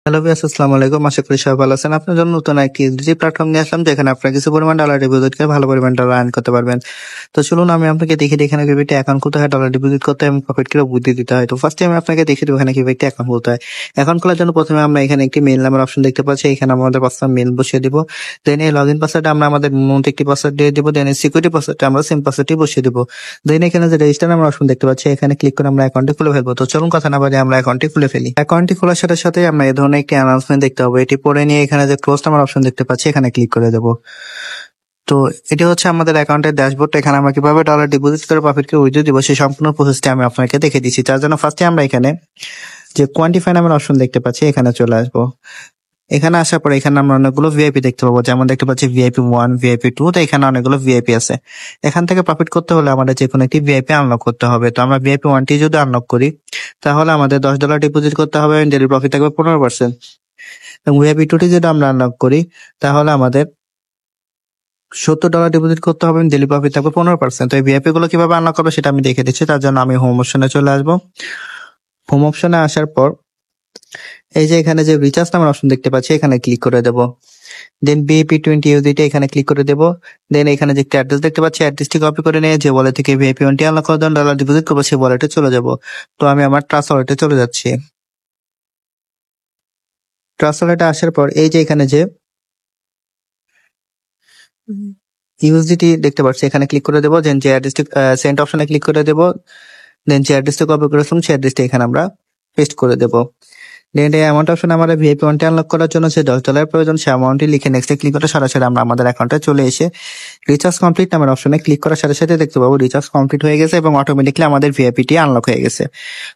Hello viewers, আসসালামু আলাইকুম। আশা করি সবাই ভালো আছেন। আপনার জন্য নতুন একটি ডিজি প্ল্যাটফর্ম নিয়ে আসলাম, যেখানে আপনারা কিছু পরিমাণ ডলার ডিপোজিট করে ভালো পরিমাণ ডলার আর্ন করতে পারবেন। তো চলুন আমি আপনাকে দেখিয়ে দিই এখানে কিভাবে একটি অ্যাকাউন্ট খুলতে হয়, ডলার ডিপোজিট করতে হয় এবং প্রফিট কিভাবে বুদ্ধি দিতে হয়। তো ফার্স্টে আমি আপনাকে দেখিয়ে দেবো এখানে কিভাবে একটি অ্যাকাউন্ট খুলতে হয়। অ্যাকাউন্ট খোলার জন্য প্রথমে আমরা এখানে একটি মেইল নামের অপশন দেখতে পাচ্ছি। এখানে আমাদের পাসওয়ার্ড মেইল বসিয়ে দিব। দেন এই লগইন পাসওয়ার্ডে আমরা আমাদের মতো একটি পাসওয়ার্ড দিয়ে দিব। দেন এই সিকিউরিটি পাসওয়ার্ডে আমরা সেম পাসওয়ার্ডটি বসিয়ে দিব। দেন এখানে যে রেজিস্টার নামের অপশন দেখতে পাচ্ছি, এখানে ক্লিক করে আমরা অ্যাকাউন্টটি খুলে ফেলবো। তো চলুন কথা না বাড়িয়ে আমরা অ্যাকাউন্টটি খুলে ফেলি। অ্যাকাউন্টটি খোলার সাথে সাথে আমরা এই ধরনের একটি অ্যানাউন্সমেন্ট দেখতে পাবো। এটি পড়ে নিয়ে এখানে যে ক্লোজ নামের অপশন দেখতে পাচ্ছি, এখানে ক্লিক করে দেবো। তো এটি হচ্ছে আমাদের অ্যাকাউন্টের ড্যাশবোর্ড। এখানে আমরা কিভাবে ডলার ডিপোজিট করে প্রফিটকে উইথড্র দিব সেই সম্পূর্ণ প্রসেসটি আমি আপনাকে দেখে দিচ্ছি। তার জন্য ফার্স্টে আমরা এখানে যে কোয়ান্টিফাই নামের অপশন দেখতে পাচ্ছি, এখানে চলে আসবো। এখানে আসার পরে এখানে আমরা অনেকগুলো ভিআইপি দেখতে পাবো, যেমন দেখতে পাচ্ছি ভিআইপি 1, ভিআইপি 2। তো এখানে অনেকগুলো ভিআইপি আছে। এখান থেকে প্রফিট করতে হলে আমাদের যে কোনো একটি ভিআইপি আনলক করতে হবে। তো আমরা ভিআইপি 1টি যদি আনলক করি, তাহলে আমাদের $10 ডিপোজিট করতে হবে এবং ডেইলি প্রফিট থাকবে 15%। এবং ভিআইপি 2টি যদি আমরা আনলক করি, তাহলে আমাদের $70 ডিপোজিট করতে হবে, ডেইলি প্রফিট থাকবে 15%। তো এই ভিআইপি গুলো কিভাবে আনলক করবে সেটা আমি দেখে দিচ্ছি। তার জন্য আমি হোম অপশনে চলে আসবো। হোম অপশনে আসার পর এই যে এখানে যে রিচার্জ নামের অপশন দেখতে পাচ্ছি, এখানে ক্লিক করে দেবো। দেন ভিআইপি 20 ইউজিটি এখানে ক্লিক করে দেবো। দেন এখানে যে অ্যাড্রেস দেখতে পাচ্ছি, অ্যাড্রেসটি কপি করে নিয়ে যে ওয়ালেট থেকে ভিআইপি 1টি আনলক করে দেন ডলার ডিপোজিট করবো সেই ওয়ালেটে চলে যাব। তো আমি আমার ট্রাস্ট ওয়ালেটে চলে যাচ্ছি। ট্রাস্ট ওয়ালেটে আসার পর এই যে এখানে যে ইউএসডিটি দেখতে পাচ্ছি, এখানে ক্লিক করে দেবো। দেন যে অ্যাড্রেসটি সেন্ড অপশনে ক্লিক করে দেবো। দেন যে অ্যাড্রেসটি কপি করেছিলাম সেই অ্যাড্রেসটি এখানে আমরা পেস্ট করে দেবো। দেন এই অ্যামাউন্ট অপশনে আমাদের ভিআইপি 1টি আনলক করার জন্য যে $10 প্রয়োজন, সেই অ্যামাউন্টটি লিখে নেক্সটে ক্লিক করে সরাসরি আমরা আমাদের অ্যাকাউন্টে চলে এসে রিচার্জ কমপ্লিট নামের অপশনে ক্লিক করার সাথে সাথে দেখতে পাবো রিচার্জ কমপ্লিট হয়ে গেছে এবং অটোমেটিকলি আমাদের ভিআইপিটি আনলক হয়ে গেছে।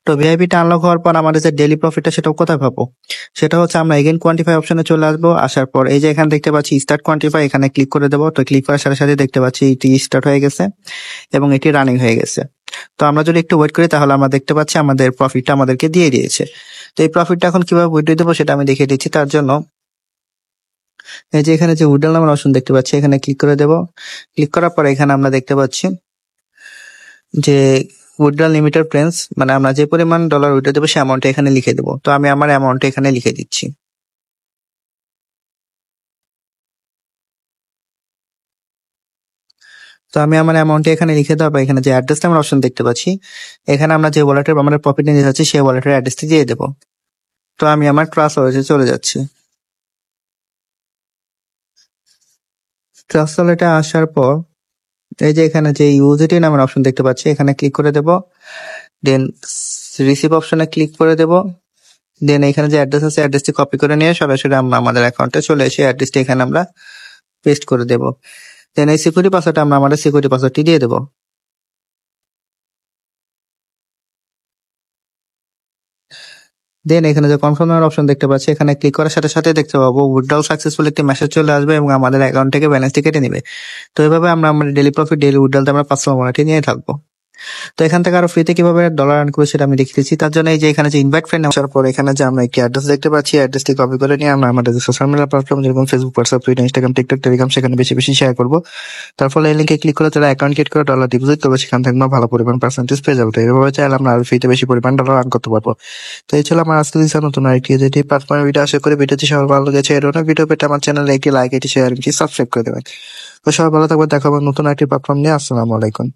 তো ভিআইপিটি আনলক হওয়ার পর আমাদের যে ডেইলি প্রফিটটা সেটাও কোথায় পাবো, সেটা হচ্ছে আমরা এগেন কোয়ান্টিফাই অপশনে চলে আসবো। আসার পর এই যে এখানে দেখতে পাচ্ছি স্টার্ট কোয়ান্টিফাই, এখানে ক্লিক করে দেবো। তো ক্লিক করার সাথে সাথে দেখতে পাচ্ছি এটি স্টার্ট হয়ে গেছে এবং এটি রানিং হয়ে গেছে। তো আমরা যদি একটু ওয়েট করি, তাহলে আমরা দেখতে পাচ্ছি আমাদের প্রফিটটা আমাদেরকে দিয়ে দিয়েছে। তো এই প্রফিটটা এখন কিভাবে উইথড্র দেবো সেটা আমি দেখিয়ে দিচ্ছি। তার জন্য এই যে এখানে যে উইথড্র নামের অপশন দেখতে পাচ্ছি, এখানে ক্লিক করে দেবো। ক্লিক করার পরে এখানে আমরা দেখতে পাচ্ছি যে উইথড্র লিমিটেড প্রেন্স, মানে আমরা যে পরিমাণ ডলার উইথড্র দেবো সেই অ্যামাউন্টটা এখানে লিখে দেবো। তো আমি আমার অ্যামাউন্টটা এখানে লিখে দিচ্ছি। তো আমি আমার অ্যামাউন্টটা এখানে লিখে দেওয়ার পর এখানে যে অ্যাড্রেস নামের অপশন দেখতে পাচ্ছি, এখানে আমরা যে ওয়ালেটের আমাদের প্রফিট নিয়ে যাচ্ছি সেই ওয়ালেটের অ্যাড্রেসটি দিয়ে দেবো। তো আমি আমার ট্রাস্ট ওয়ালেটে চলে যাচ্ছি। ট্রাস্ট ওয়ালেটে আসার পর এই যে এখানে যে ইউজিটি নামের অপশন দেখতে পাচ্ছি, এখানে ক্লিক করে দেব। দেন রিসিভ অপশনে ক্লিক করে দেব। দেন এখানে যে অ্যাড্রেস আছে অ্যাড্রেসটি কপি করে নিয়ে সরাসরি আমরা আমাদের অ্যাকাউন্টে চলে এসে অ্যাড্রেসটি এখানে আমরা পেস্ট করে দেব। দেন এই সিকিউরিটি পাসওয়ার্ডটা আমরা আমাদের সিকিউরিটি পাসওয়ার্ডটি দিয়ে দেবো। দেন এখানে যে কনফার্ম অপশন দেখতে পাচ্ছি, এখানে ক্লিক করার সাথে সাথে দেখতে পাবো উইথড্রল সাকসেসফুল একটি মেসেজ চলে আসবে এবং আমাদের অ্যাকাউন্ট থেকে ব্যালেন্সটি কেটে নেবে। তো এইভাবে আমরা আমাদের ডেইলি প্রফিট, ডেইলি উইথড্রলতে আমরা পার্সোনাল ওয়ালেটে নিয়ে থাকবো। তো এখান থেকে আরো ফ্রিতে কিভাবে ডলার আর্ন করবো সেটা আমি দেখিয়ে দিচ্ছি। তার জন্য এই যে এখানে যে ইনভাইট ফ্রেন্ড আসার পর এখানে যে আমরা একটি অ্যাড্রেস দেখতে পাচ্ছি, অ্যাড্রেসটি কপি করে নিয়ে আমরা আমাদের সোশ্যাল মিডিয়া প্ল্যাটফর্ম যেরকম Facebook, WhatsApp, Twitter, Instagram, TikTok, Telegram সেখানে বেশি বেশি শেয়ার করবো। তার ফলে এই লিঙ্কে ক্লিক করে তারা অ্যাকাউন্ট ক্রিয়েট করে ডলার ডিপোজিট করবে, সেখান থেকে আমরা ভালো পরিমাণ পার্সেন্টেজ পেয়ে যাবো। তো এইভাবে চাইলে আমরা আরো ফ্রিতে বেশি পরিমাণ ডলার আর্ন করতে পারবো। তো এই ছিল আমার আজকে দিশা নতুন আরেকটি যেটি প্ল্যাটফর্মের ভিডিও। আশা করি ভিডিওটি সবার ভালো লেগেছে। এর অনেক ভিডিও পেতে আমার চ্যানেলে একটি লাইক, একটি শেয়ার, একটি সাবস্ক্রাইব করে দেবেন। তো সবাই ভালো থাকবেন, দেখা হবে নতুন একটি প্ল্যাটফর্ম নিয়ে। আসসালামু আলাইকুম।